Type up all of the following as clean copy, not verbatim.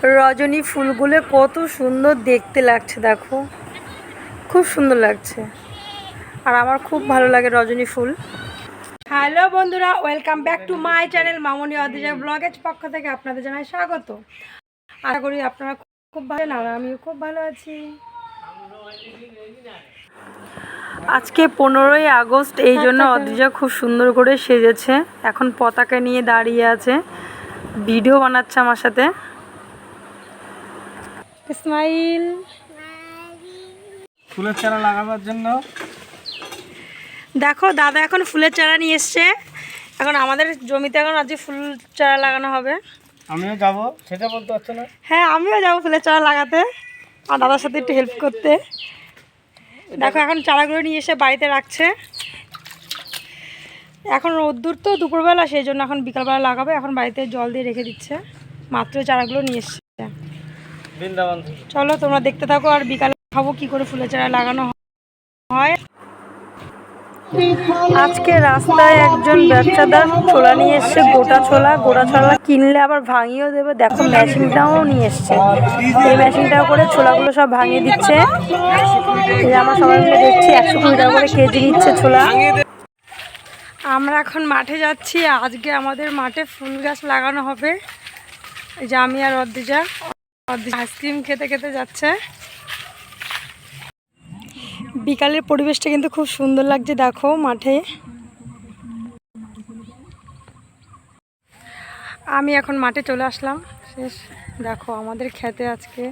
রজনী ফুলগুলো কত সুন্দর দেখতে লাগছে, দেখো খুব সুন্দর লাগছে। আর আমার খুব ভালো লাগে রজনী ফুল। হ্যালো বন্ধুরা, welcome back to my channel Mamoni Adrija ব্লগের পক্ষ থেকে আপনাদের জানাই স্বাগত। আশা করি আপনারা খুব ভালো না, আমিও খুব ভালো আছি। আজকে 15ই আগস্ট, এই জন্য অদ্রিজা খুব সুন্দর করে সেজেছে। এখন পতাকা নিয়ে দাঁড়িয়ে আছে, ভিডিও বানাচ্ছে আমার সাথে। স্মাইল। ফুলের চারা লাগাবার জন্য দেখো দাদা এখন ফুলের চারা নিয়ে এসছে। এখন আমাদের জমিতে এখন আজকে ফুল চারা লাগানো হবে। আমিও যাব, সেটা বলতে পারছো না? হ্যাঁ, আমিও যাবো ফুলের চারা লাগাতে আর দাদার সাথে একটু হেল্প করতে। দেখো এখন চারাগুলো নিয়ে এসে বাড়িতে রাখছে। এখন রোদ্দুর তো দুপুরবেলা, সেই জন্য এখন বিকালবেলা লাগাবে। এখন বাড়িতে জল দিয়ে রেখে দিচ্ছে, মাত্র চারাগুলো নিয়ে এসছে। বৃন্দাবন। চলো তোমরা দেখতে থাকো, আর বিকালে খাবো কি করে ফুলের চারা লাগানো হয়। আজকে রাস্তায় একজন ব্যবসাদার ছোলা নিয়ে এসছে, গোটা ছোলা কিনলে আবার ভাঙিয়েও দেবে। দেখো মেশিনটাও নিয়ে এসছে, এই মেশিনটাও করে ছোলাগুলো সব ভাঙিয়ে দিচ্ছে। আমরা সবাই মিলে দেখছি 120 টাকা করে কেজি নিচ্ছে ছোলা। আমরা এখন মাঠে যাচ্ছি, আজকে আমাদের মাঠে ফুল গাছ লাগানো হবে। এই যে আমি আর অদ্রিজা আইসক্রিম খেতে খেতে যাচ্ছে। বিকালের পরিবেশটা কিন্তু খুব সুন্দর লাগছে, দেখো মাঠে। আমি এখন মাঠে চলে আসলাম। শেষ, দেখো আমাদের খেতে আজকে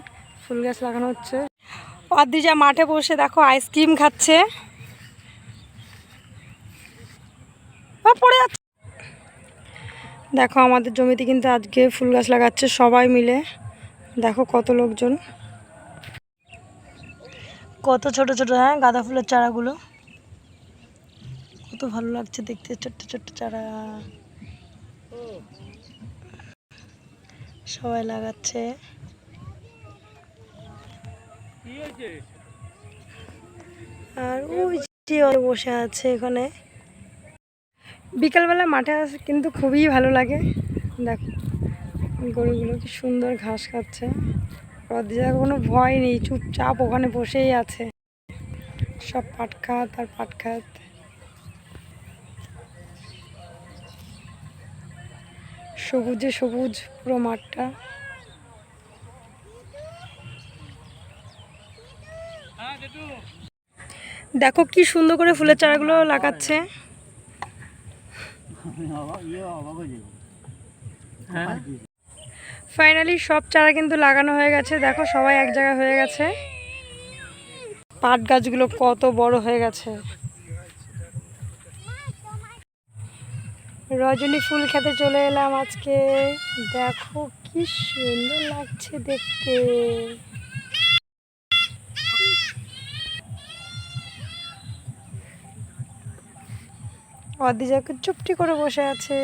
ফুল গাছ লাগানো হচ্ছে। অদ্রিজা মাঠে বসে দেখো আইসক্রিম খাচ্ছে। পড়ে যাচ্ছে। দেখো আমাদের জমিতে কিন্তু আজকে ফুল গাছ লাগাচ্ছে সবাই মিলে। দেখো কত লোকজন, কত ছোট ছোট, হ্যাঁ গাঁদা ফুলের চারাগুলো কত ভালো লাগছে দেখতে, ছোট্ট ছোট্ট চারা সবাই লাগাচ্ছে। আর ওই যে বসে আছে এখানে। বিকালবেলা মাঠে আসে কিন্তু খুবই ভালো লাগে। দেখো গরুগুলো কি সুন্দর ঘাস খাচ্ছে। অদ্রিজার কোনো ভয় নেই, চুপচাপ ওখানে বসেই আছে। সব পাট খাত আর পাট খাত। সবুজে সবুজ পুরো মাঠটা। দেখো কি সুন্দর করে ফুলের চারাগুলো লাগাচ্ছে। ফাইনালি সব চারা কিন্তু লাগানো হয়ে গেছে। দেখো সবাই এক জায়গায় হয়ে গেছে। পাট গাছগুলো কত বড় হয়ে গেছে। রজনী ফুল খেতে চলে এলাম আজকে। দেখো কি সুন্দর লাগছে দেখতে। অদ্রিজাকে চুপটি করে বসে আছে।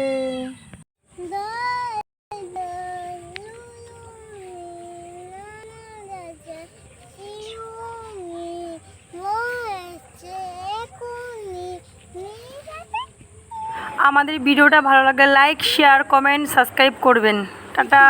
আমাদের ভিডিওটা ভালো লাগলে লাইক, শেয়ার, কমেন্ট, সাবস্ক্রাইব করবেন। টাটা।